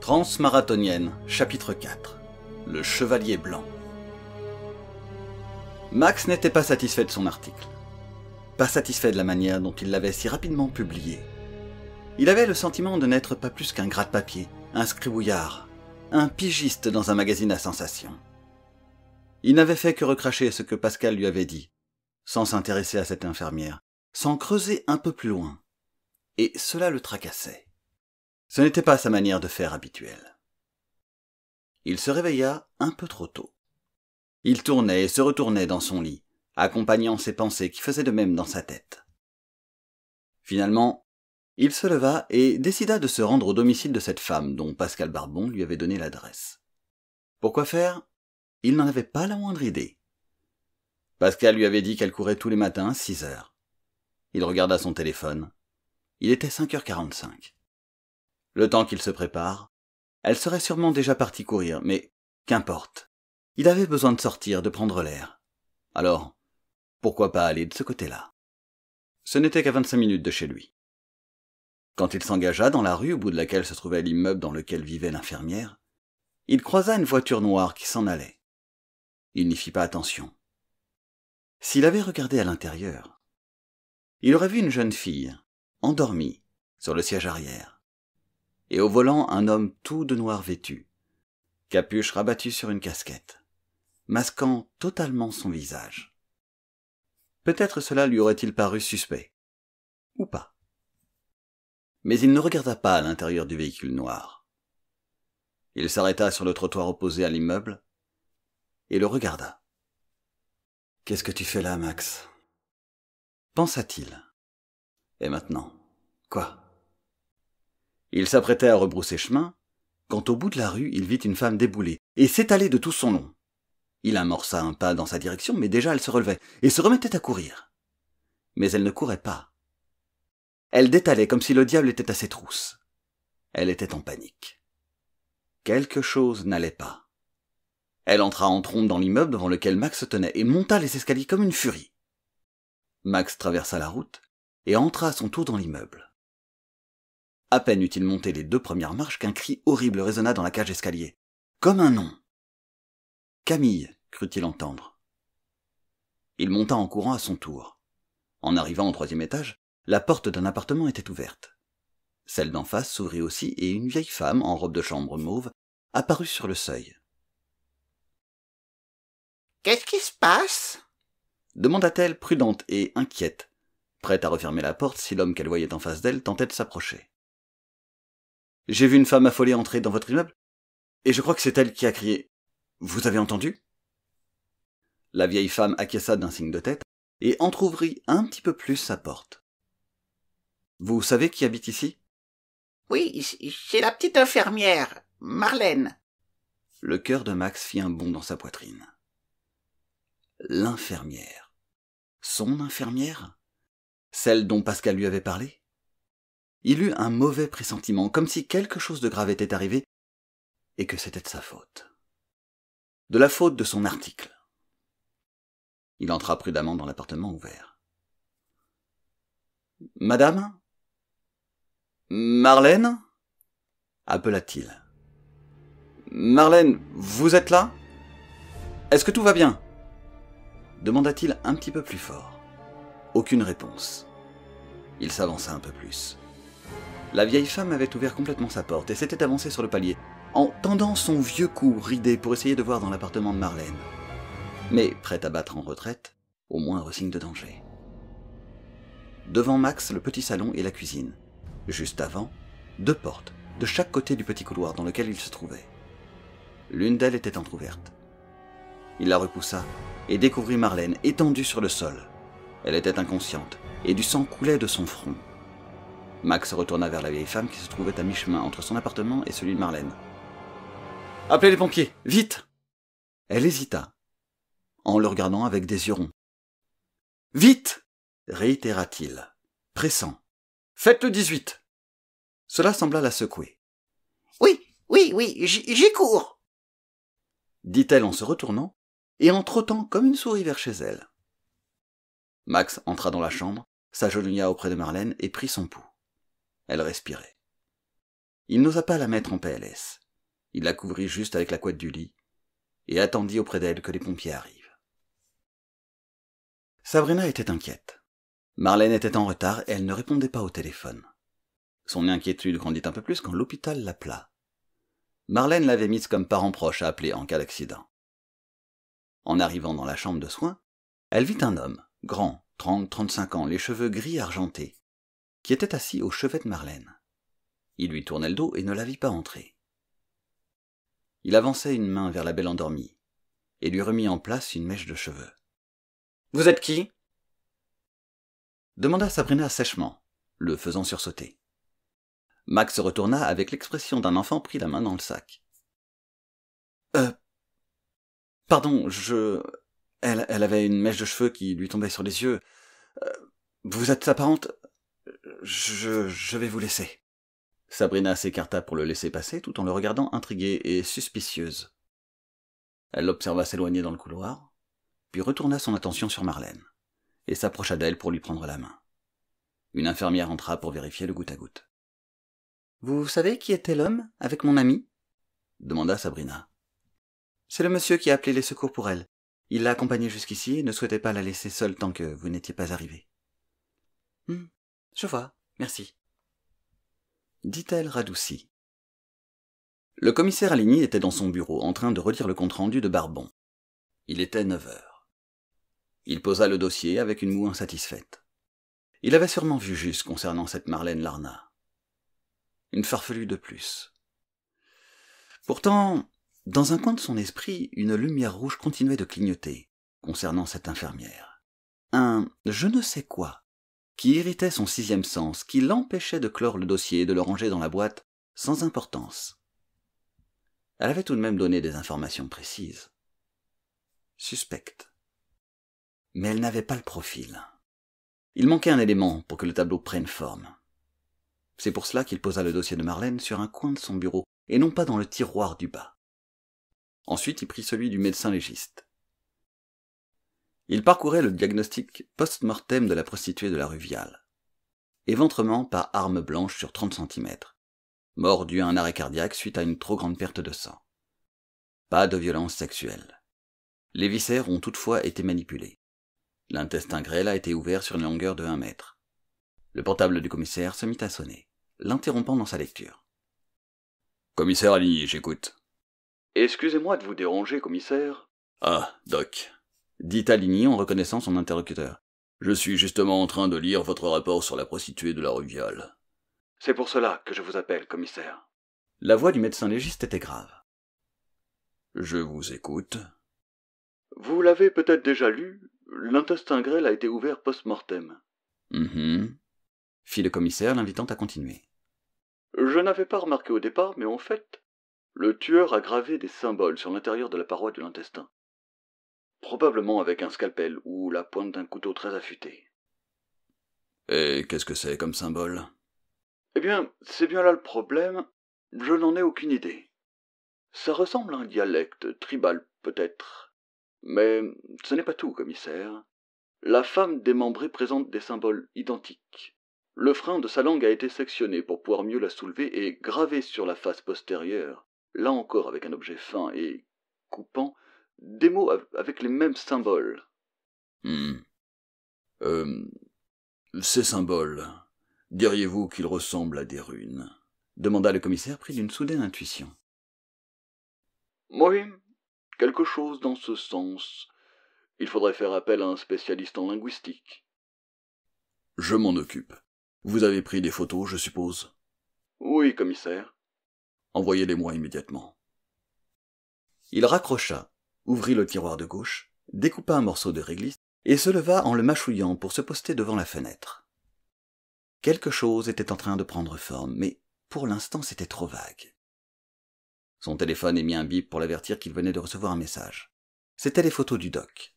Transmarathonienne, chapitre 4. Le chevalier blanc. Max n'était pas satisfait de son article. Pas satisfait de la manière dont il l'avait si rapidement publié. Il avait le sentiment de n'être pas plus qu'un gratte-papier, un scribouillard, un pigiste dans un magazine à sensations. Il n'avait fait que recracher ce que Pascal lui avait dit, sans s'intéresser à cette infirmière, sans creuser un peu plus loin. Et cela le tracassait. Ce n'était pas sa manière de faire habituelle. Il se réveilla un peu trop tôt. Il tournait et se retournait dans son lit, accompagnant ses pensées qui faisaient de même dans sa tête. Finalement, il se leva et décida de se rendre au domicile de cette femme dont Pascal Barbon lui avait donné l'adresse. Pourquoi faire ? Il n'en avait pas la moindre idée. Pascal lui avait dit qu'elle courait tous les matins à 6 heures. Il regarda son téléphone. Il était 5h45. Le temps qu'il se prépare, elle serait sûrement déjà partie courir, mais qu'importe. Il avait besoin de sortir, de prendre l'air. Alors, pourquoi pas aller de ce côté-là ? Ce n'était qu'à 25 minutes de chez lui. Quand il s'engagea dans la rue au bout de laquelle se trouvait l'immeuble dans lequel vivait l'infirmière, il croisa une voiture noire qui s'en allait. Il n'y fit pas attention. S'il avait regardé à l'intérieur, il aurait vu une jeune fille, endormie, sur le siège arrière. Et au volant un homme tout de noir vêtu, capuche rabattue sur une casquette, masquant totalement son visage. Peut-être cela lui aurait-il paru suspect, ou pas. Mais il ne regarda pas à l'intérieur du véhicule noir. Il s'arrêta sur le trottoir opposé à l'immeuble et le regarda. « Qu'est-ce que tu fais là, Max ?» pensa-t-il. Et maintenant, quoi ? Il s'apprêtait à rebrousser chemin, quand au bout de la rue, il vit une femme débouler et s'étaler de tout son long. Il amorça un pas dans sa direction, mais déjà elle se relevait et se remettait à courir. Mais elle ne courait pas. Elle détalait comme si le diable était à ses trousses. Elle était en panique. Quelque chose n'allait pas. Elle entra en trombe dans l'immeuble devant lequel Max se tenait et monta les escaliers comme une furie. Max traversa la route et entra à son tour dans l'immeuble. À peine eut-il monté les 2 premières marches qu'un cri horrible résonna dans la cage d'escalier. Comme un nom. Camille, crut-il entendre. Il monta en courant à son tour. En arrivant au 3e étage, la porte d'un appartement était ouverte. Celle d'en face s'ouvrit aussi et une vieille femme en robe de chambre mauve apparut sur le seuil. « Qu'est-ce qui se passe ?» demanda-t-elle prudente et inquiète, prête à refermer la porte si l'homme qu'elle voyait en face d'elle tentait de s'approcher. « J'ai vu une femme affolée entrer dans votre immeuble, et je crois que c'est elle qui a crié. Vous avez entendu ?» La vieille femme acquiesça d'un signe de tête et entr'ouvrit un petit peu plus sa porte. « Vous savez qui habite ici ?» ?»« Oui, c'est la petite infirmière, Marlène. » Le cœur de Max fit un bond dans sa poitrine. L'infirmière. Son infirmière ? Celle dont Pascal lui avait parlé ? Il eut un mauvais pressentiment, comme si quelque chose de grave était arrivé, et que c'était de sa faute. De la faute de son article. Il entra prudemment dans l'appartement ouvert. « Madame ? Marlène ?» appela-t-il. « Marlène, vous êtes là ? Est-ce que tout va bien ?» demanda-t-il un petit peu plus fort. Aucune réponse. Il s'avança un peu plus. La vieille femme avait ouvert complètement sa porte et s'était avancée sur le palier, en tendant son vieux cou ridé pour essayer de voir dans l'appartement de Marlène. Mais prête à battre en retraite, au moindre signe de danger. Devant Max, le petit salon et la cuisine. Juste avant, 2 portes, de chaque côté du petit couloir dans lequel il se trouvait. L'une d'elles était entr'ouverte. Il la repoussa et découvrit Marlène étendue sur le sol. Elle était inconsciente et du sang coulait de son front. Max se retourna vers la vieille femme qui se trouvait à mi-chemin entre son appartement et celui de Marlène. « Appelez les pompiers, vite !» Elle hésita, en le regardant avec des yeux ronds. « Vite !» réitéra-t-il, pressant. « Faites le 18 !» Cela sembla la secouer. « Oui, j'y cours !» dit-elle en se retournant et en trottant comme une souris vers chez elle. Max entra dans la chambre, s'agenouilla auprès de Marlène et prit son pouls. Elle respirait. Il n'osa pas la mettre en PLS. Il la couvrit juste avec la couette du lit et attendit auprès d'elle que les pompiers arrivent. Sabrina était inquiète. Marlène était en retard et elle ne répondait pas au téléphone. Son inquiétude grandit un peu plus quand l'hôpital l'appela. Marlène l'avait mise comme parent proche à appeler en cas d'accident. En arrivant dans la chambre de soins, elle vit un homme, grand, 30-35 ans, les cheveux gris argentés, qui était assis au chevet de Marlène. Il lui tournait le dos et ne la vit pas entrer. Il avançait une main vers la belle endormie et lui remit en place une mèche de cheveux. « Vous êtes qui » demanda Sabrina sèchement, le faisant sursauter. Max se retourna avec l'expression d'un enfant pris la main dans le sac. Pardon, Elle avait une mèche de cheveux qui lui tombait sur les yeux. Vous êtes sa parente ? Je vais vous laisser. » Sabrina s'écarta pour le laisser passer tout en le regardant intriguée et suspicieuse. Elle l'observa s'éloigner dans le couloir, puis retourna son attention sur Marlène, et s'approcha d'elle pour lui prendre la main. Une infirmière entra pour vérifier le goutte-à-goutte. « Vous savez qui était l'homme avec mon amie ?» demanda Sabrina. « C'est le monsieur qui a appelé les secours pour elle. Il l'a accompagnée jusqu'ici et ne souhaitait pas la laisser seule tant que vous n'étiez pas arrivé. »« Je vois, merci. » dit-elle radoucie. Le commissaire Aligny était dans son bureau en train de relire le compte-rendu de Barbon. Il était 9 heures. Il posa le dossier avec une moue insatisfaite. Il avait sûrement vu juste concernant cette Marlène Larnat. Une farfelue de plus. Pourtant, dans un coin de son esprit, une lumière rouge continuait de clignoter concernant cette infirmière. Un je ne sais quoi qui irritait son sixième sens, qui l'empêchait de clore le dossier et de le ranger dans la boîte sans importance. Elle avait tout de même donné des informations précises. Suspectes. Mais elle n'avait pas le profil. Il manquait un élément pour que le tableau prenne forme. C'est pour cela qu'il posa le dossier de Marlène sur un coin de son bureau, et non pas dans le tiroir du bas. Ensuite, il prit celui du médecin légiste. Il parcourait le diagnostic post-mortem de la prostituée de la rue Viale. Éventrement par arme blanche sur 30 cm. Mort dû à un arrêt cardiaque suite à une trop grande perte de sang. Pas de violence sexuelle. Les viscères ont toutefois été manipulés. L'intestin grêle a été ouvert sur une longueur de 1 mètre. Le portable du commissaire se mit à sonner, l'interrompant dans sa lecture. « Commissaire Aligny, j'écoute. »« Excusez-moi de vous déranger, commissaire. »« Ah, Doc. » dit Aligny en reconnaissant son interlocuteur. « Je suis justement en train de lire votre rapport sur la prostituée de la rue Viale. »« C'est pour cela que je vous appelle, commissaire. » La voix du médecin légiste était grave. « Je vous écoute. »« Vous l'avez peut-être déjà lu, l'intestin grêle a été ouvert post-mortem. » Fit le commissaire, l'invitant à continuer. « Je n'avais pas remarqué au départ, mais en fait, le tueur a gravé des symboles sur l'intérieur de la paroi de l'intestin. Probablement avec un scalpel ou la pointe d'un couteau très affûté. »« Et qu'est-ce que c'est comme symbole ? » Eh bien, c'est bien là le problème, je n'en ai aucune idée. Ça ressemble à un dialecte, tribal peut-être. Mais ce n'est pas tout, commissaire. La femme démembrée présente des symboles identiques. Le frein de sa langue a été sectionné pour pouvoir mieux la soulever et gravé sur la face postérieure, là encore avec un objet fin et coupant, des mots avec les mêmes symboles. Ces symboles, diriez-vous qu'ils ressemblent à des runes ? Demanda le commissaire pris d'une soudaine intuition. Oui, quelque chose dans ce sens. Il faudrait faire appel à un spécialiste en linguistique. Je m'en occupe. Vous avez pris des photos, je suppose ? Oui, commissaire. Envoyez-les-moi immédiatement. Il raccrocha, ouvrit le tiroir de gauche, découpa un morceau de réglisse et se leva en le mâchouillant pour se poster devant la fenêtre. Quelque chose était en train de prendre forme, mais pour l'instant c'était trop vague. Son téléphone émit un bip pour l'avertir qu'il venait de recevoir un message. C'étaient les photos du doc.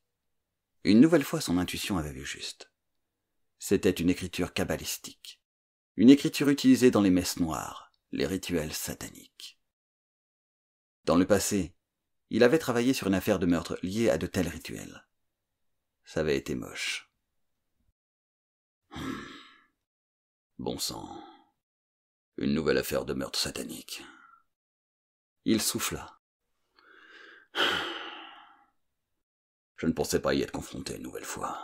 Une nouvelle fois son intuition avait vu juste. C'était une écriture kabbalistique. Une écriture utilisée dans les messes noires, les rituels sataniques. Dans le passé, il avait travaillé sur une affaire de meurtre liée à de tels rituels. Ça avait été moche. Bon sang. Une nouvelle affaire de meurtre satanique. Il souffla. Je ne pensais pas y être confronté une nouvelle fois.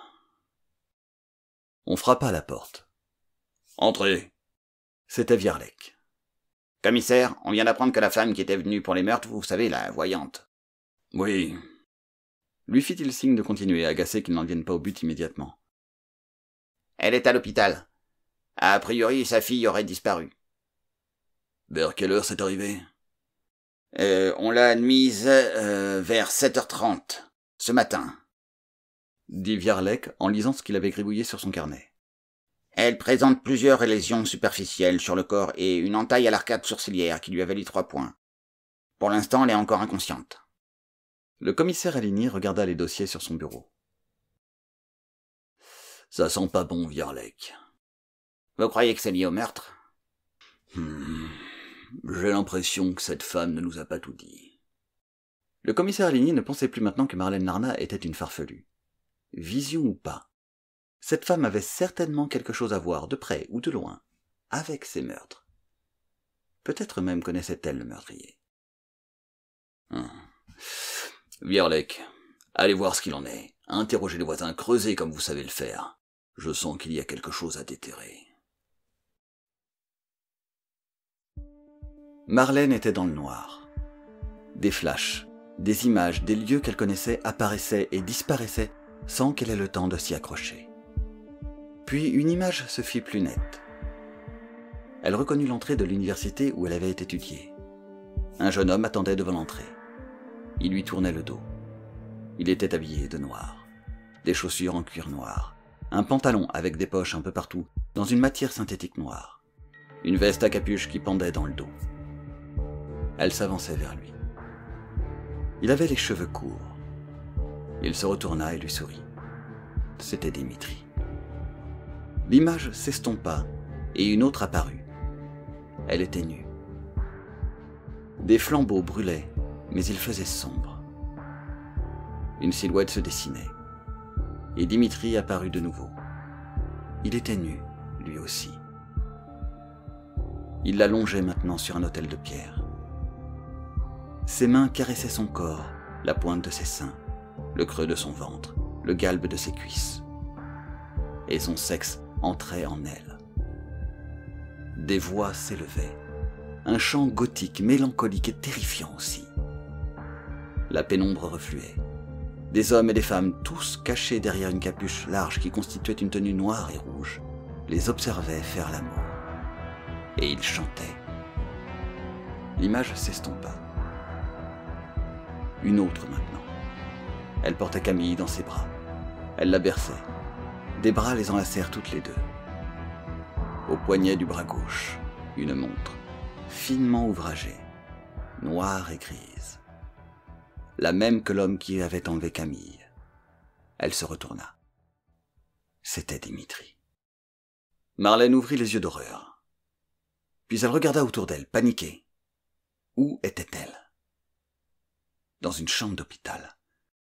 On frappa à la porte. Entrez. C'était Viarlek. Commissaire, on vient d'apprendre que la femme qui était venue pour les meurtres, vous savez, la voyante. Oui. Lui fit-il signe de continuer, agacé qu'il n'en vienne pas au but immédiatement. Elle est à l'hôpital. A priori, sa fille aurait disparu. Vers quelle heure c'est arrivé? On l'a admise vers 7h30, ce matin, dit Viarlek en lisant ce qu'il avait gribouillé sur son carnet. Elle présente plusieurs lésions superficielles sur le corps et une entaille à l'arcade sourcilière qui lui a valu 3 points. Pour l'instant, elle est encore inconsciente. Le commissaire Aligny regarda les dossiers sur son bureau. Ça sent pas bon, Viarlek. Vous croyez que c'est lié au meurtre? J'ai l'impression que cette femme ne nous a pas tout dit. Le commissaire Aligny ne pensait plus maintenant que Marlène Larnat était une farfelue. Vision ou pas, cette femme avait certainement quelque chose à voir, de près ou de loin, avec ces meurtres. Peut-être même connaissait-elle le meurtrier. Viarlek, allez voir ce qu'il en est. Interrogez les voisins, creusez comme vous savez le faire. Je sens qu'il y a quelque chose à déterrer. Marlène était dans le noir. Des flashs, des images, des lieux qu'elle connaissait apparaissaient et disparaissaient sans qu'elle ait le temps de s'y accrocher. Puis une image se fit plus nette. Elle reconnut l'entrée de l'université où elle avait étudié. Un jeune homme attendait devant l'entrée. Il lui tournait le dos. Il était habillé de noir, des chaussures en cuir noir, un pantalon avec des poches un peu partout, dans une matière synthétique noire, une veste à capuche qui pendait dans le dos. Elle s'avançait vers lui. Il avait les cheveux courts. Il se retourna et lui sourit. C'était Dimitri. L'image s'estompa et une autre apparut. Elle était nue. Des flambeaux brûlaient, mais il faisait sombre. Une silhouette se dessinait. Et Dimitri apparut de nouveau. Il était nu, lui aussi. Il l'allongeait maintenant sur un autel de pierre. Ses mains caressaient son corps, la pointe de ses seins, le creux de son ventre, le galbe de ses cuisses. Et son sexe entrait en elle. Des voix s'élevaient. Un chant gothique, mélancolique et terrifiant aussi. La pénombre refluait. Des hommes et des femmes, tous cachés derrière une capuche large qui constituait une tenue noire et rouge, les observaient faire l'amour. Et ils chantaient. L'image s'estompa. Une autre maintenant. Elle portait Camille dans ses bras. Elle la berçait. Des bras les enlacèrent toutes les deux. Au poignet du bras gauche, une montre, finement ouvragée, noire et grise. La même que l'homme qui avait enlevé Camille. Elle se retourna. C'était Dimitri. Marlène ouvrit les yeux d'horreur. Puis elle regarda autour d'elle, paniquée. Où était-elle? Dans une chambre d'hôpital.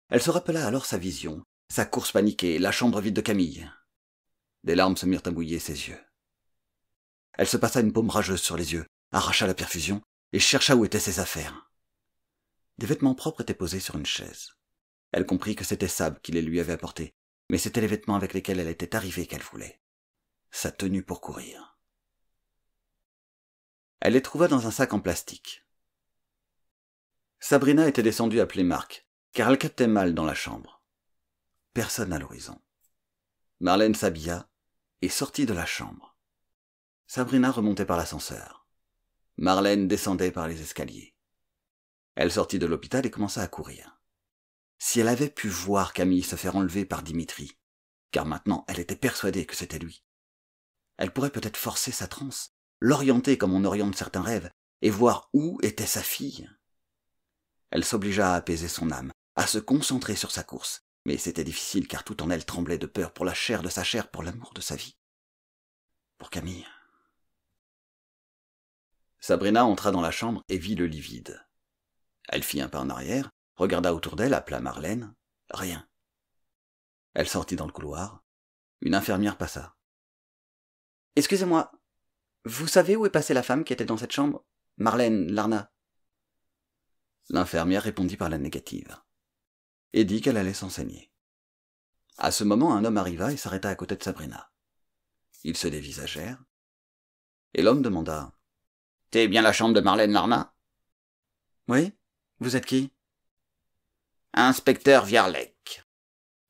Elle se rappela alors sa vision, sa course paniquée, la chambre vide de Camille. Des larmes se mirent à mouiller ses yeux. Elle se passa une paume rageuse sur les yeux, arracha la perfusion et chercha où étaient ses affaires. Des vêtements propres étaient posés sur une chaise. Elle comprit que c'était Sab qui les lui avait apportés, mais c'étaient les vêtements avec lesquels elle était arrivée qu'elle voulait. Sa tenue pour courir. Elle les trouva dans un sac en plastique. Sabrina était descendue appeler Marc, car elle captait mal dans la chambre. Personne à l'horizon. Marlène s'habilla et sortit de la chambre. Sabrina remontait par l'ascenseur. Marlène descendait par les escaliers. Elle sortit de l'hôpital et commença à courir. Si elle avait pu voir Camille se faire enlever par Dimitri, car maintenant elle était persuadée que c'était lui, elle pourrait peut-être forcer sa transe, l'orienter comme on oriente certains rêves, et voir où était sa fille. Elle s'obligea à apaiser son âme, à se concentrer sur sa course, mais c'était difficile car tout en elle tremblait de peur pour la chair de sa chair, pour l'amour de sa vie. Pour Camille. Sabrina entra dans la chambre et vit le lit vide. Elle fit un pas en arrière, regarda autour d'elle, appela Marlène. Rien. Elle sortit dans le couloir. Une infirmière passa. « Excusez-moi. Vous savez où est passée la femme qui était dans cette chambre? Marlène Larnat. L'infirmière répondit par la négative, et dit qu'elle allait s'enseigner. À ce moment, un homme arriva et s'arrêta à côté de Sabrina. Ils se dévisagèrent, et l'homme demanda « T'es bien la chambre de Marlène Larnat ?»« Oui, vous êtes qui ?»« Inspecteur Viarlek. »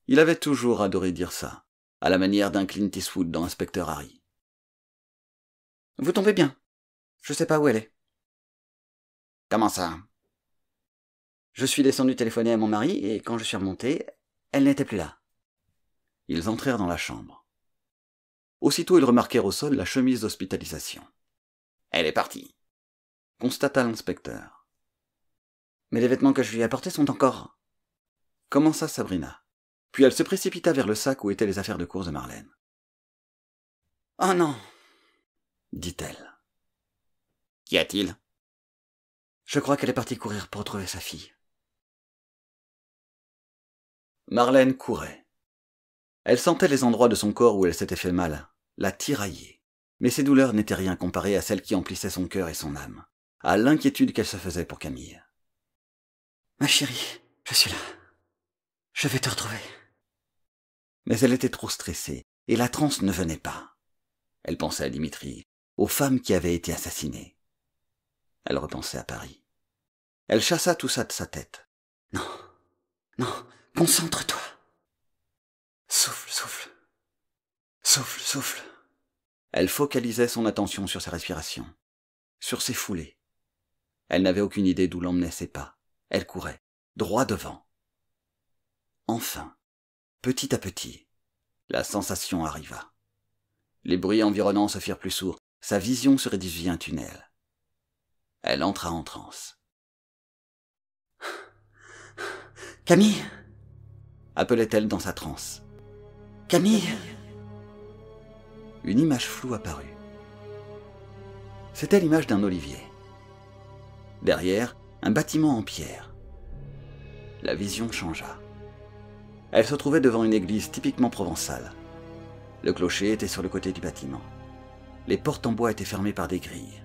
Il avait toujours adoré dire ça, à la manière d'un Clint Eastwood dans Inspecteur Harry. « Vous tombez bien. Je sais pas où elle est. »« Comment ça ?»« Je suis descendu téléphoner à mon mari, et quand je suis remonté, elle n'était plus là. » Ils entrèrent dans la chambre. Aussitôt ils remarquèrent au sol la chemise d'hospitalisation. « Elle est partie, » constata l'inspecteur. « Mais les vêtements que je lui ai apportés sont encore... » commença Sabrina. Puis elle se précipita vers le sac où étaient les affaires de course de Marlène. « Oh non !» dit-elle. « Qu'y a-t-il » ? « Je crois qu'elle est partie courir pour retrouver sa fille. » Marlène courait. Elle sentait les endroits de son corps où elle s'était fait mal, la tirailler. Mais ces douleurs n'étaient rien comparées à celles qui emplissaient son cœur et son âme, à l'inquiétude qu'elle se faisait pour Camille. « Ma chérie, je suis là. Je vais te retrouver. » Mais elle était trop stressée, et la transe ne venait pas. Elle pensait à Dimitri, aux femmes qui avaient été assassinées. Elle repensait à Paris. Elle chassa tout ça de sa tête. « Non, non, concentre-toi. Souffle, souffle. Souffle, souffle. » Elle focalisait son attention sur sa respiration, sur ses foulées. Elle n'avait aucune idée d'où l'emmenaient ses pas. Elle courait, droit devant. Enfin, petit à petit, la sensation arriva. Les bruits environnants se firent plus sourds, sa vision se réduisit à un tunnel. Elle entra en transe. « Camille !» appelait-elle dans sa transe. « Camille !» Une image floue apparut. C'était l'image d'un olivier. Derrière, un bâtiment en pierre. La vision changea. Elle se trouvait devant une église typiquement provençale. Le clocher était sur le côté du bâtiment. Les portes en bois étaient fermées par des grilles.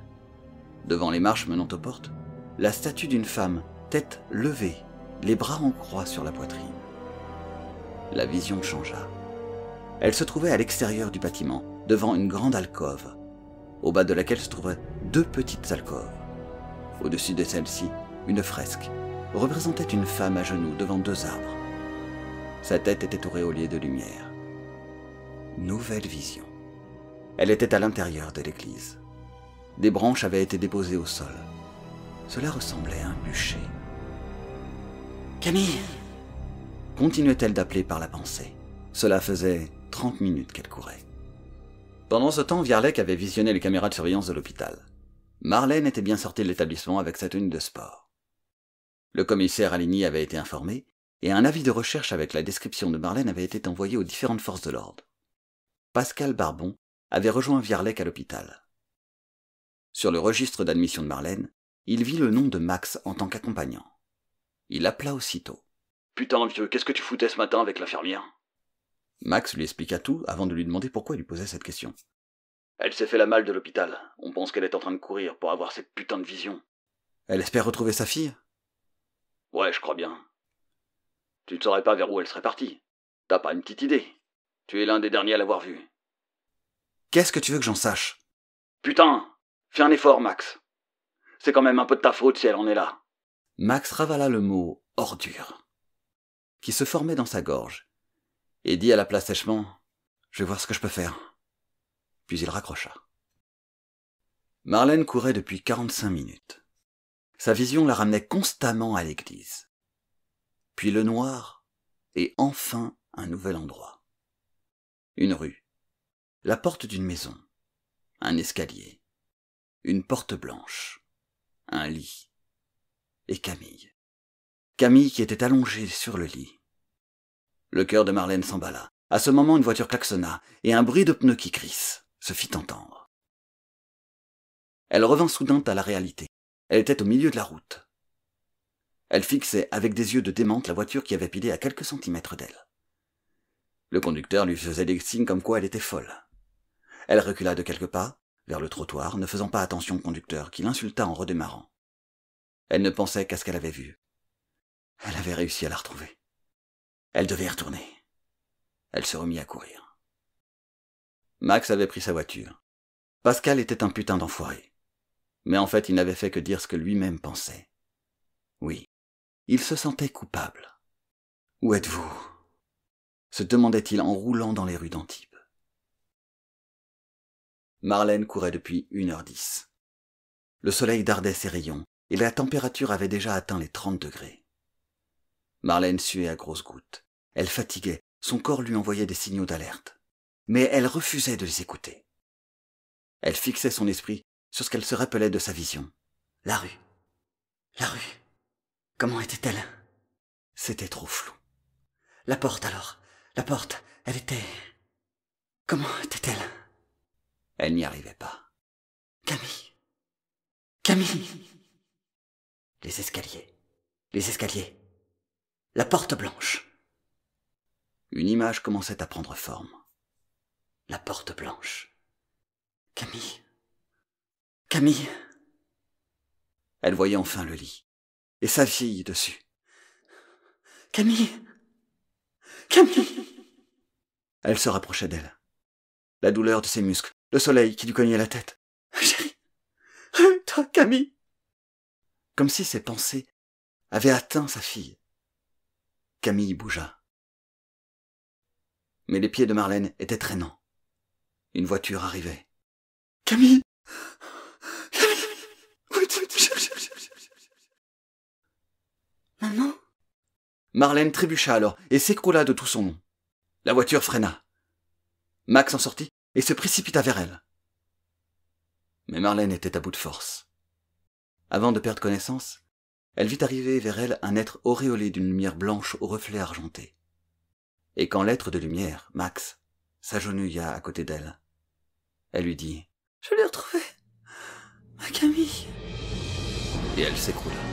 Devant les marches menant aux portes, la statue d'une femme, tête levée, les bras en croix sur la poitrine. La vision changea. Elle se trouvait à l'extérieur du bâtiment, devant une grande alcôve, au bas de laquelle se trouvaient 2 petites alcôves. Au-dessus de celle-ci, une fresque représentait une femme à genoux devant 2 arbres. Sa tête était auréolée de lumière. Nouvelle vision. Elle était à l'intérieur de l'église. Des branches avaient été déposées au sol. Cela ressemblait à un bûcher. « Camille !» continuait-elle d'appeler par la pensée. Cela faisait 30 minutes qu'elle courait. Pendant ce temps, Viarlek avait visionné les caméras de surveillance de l'hôpital. Marlène était bien sortie de l'établissement avec sa tenue de sport. Le commissaire Aligny avait été informé, et un avis de recherche avec la description de Marlène avait été envoyé aux différentes forces de l'ordre. Pascal Barbon avait rejoint Viarlek à l'hôpital. Sur le registre d'admission de Marlène, il vit le nom de Max en tant qu'accompagnant. Il appela aussitôt. « Putain, vieux, qu'est-ce que tu foutais ce matin avec l'infirmière ?» Max lui expliqua tout avant de lui demander pourquoi il lui posait cette question. « Elle s'est fait la malle de l'hôpital. On pense qu'elle est en train de courir pour avoir cette putain de vision. »« Elle espère retrouver sa fille ?»« Ouais, je crois bien. Tu ne saurais pas vers où elle serait partie. T'as pas une petite idée. Tu es l'un des derniers à l'avoir vue. »« Qu'est-ce que tu veux que j'en sache ?»« Putain, fais un effort, Max. C'est quand même un peu de ta faute si elle en est là. » Max ravala le mot « ordure » qui se formait dans sa gorge et dit à la place sèchement « Je vais voir ce que je peux faire. » Puis il raccrocha. Marlène courait depuis 45 minutes. Sa vision la ramenait constamment à l'église. Puis le noir, et enfin un nouvel endroit. Une rue, la porte d'une maison, un escalier, une porte blanche, un lit, et Camille. Camille qui était allongée sur le lit. Le cœur de Marlène s'emballa. À ce moment, une voiture klaxonna, et un bruit de pneus qui crissent se fit entendre. Elle revint soudain à la réalité. Elle était au milieu de la route. Elle fixait avec des yeux de démente la voiture qui avait pilé à quelques centimètres d'elle. Le conducteur lui faisait des signes comme quoi elle était folle. Elle recula de quelques pas, vers le trottoir, ne faisant pas attention au conducteur, qui l'insulta en redémarrant. Elle ne pensait qu'à ce qu'elle avait vu. Elle avait réussi à la retrouver. Elle devait y retourner. Elle se remit à courir. Max avait pris sa voiture. Pascal était un putain d'enfoiré. Mais en fait, il n'avait fait que dire ce que lui-même pensait. Oui, il se sentait coupable. « Où êtes-vous » se demandait-il en roulant dans les rues d'Antibes. Marlène courait depuis 1h10. Le soleil dardait ses rayons et la température avait déjà atteint les 30 degrés. Marlène suait à grosses gouttes. Elle fatiguait, son corps lui envoyait des signaux d'alerte. Mais elle refusait de les écouter. Elle fixait son esprit sur ce qu'elle se rappelait de sa vision. La rue. La rue. Comment était-elle? C'était trop flou. La porte alors. La porte, elle était... Comment était-elle? Elle n'y arrivait pas. Camille. Camille. Les escaliers. Les escaliers. La porte blanche. Une image commençait à prendre forme. La porte blanche. Camille. Camille. Elle voyait enfin le lit. Et sa fille dessus. Camille. Camille. Elle se rapprochait d'elle. La douleur de ses muscles, le soleil qui lui cognait la tête. Chérie. Toi, Camille. Comme si ses pensées avaient atteint sa fille. Camille bougea. Mais les pieds de Marlène étaient traînants. Une voiture arrivait. Camille. Camille. Maman. Marlène trébucha alors et s'écroula de tout son long. La voiture freina. Max en sortit et se précipita vers elle. Mais Marlène était à bout de force. Avant de perdre connaissance, elle vit arriver vers elle un être auréolé d'une lumière blanche au reflet argenté. Et quand l'être de lumière, Max, s'agenouilla à côté d'elle, elle lui dit « Je l'ai retrouvée, ma Camille !» Et elle s'écroula.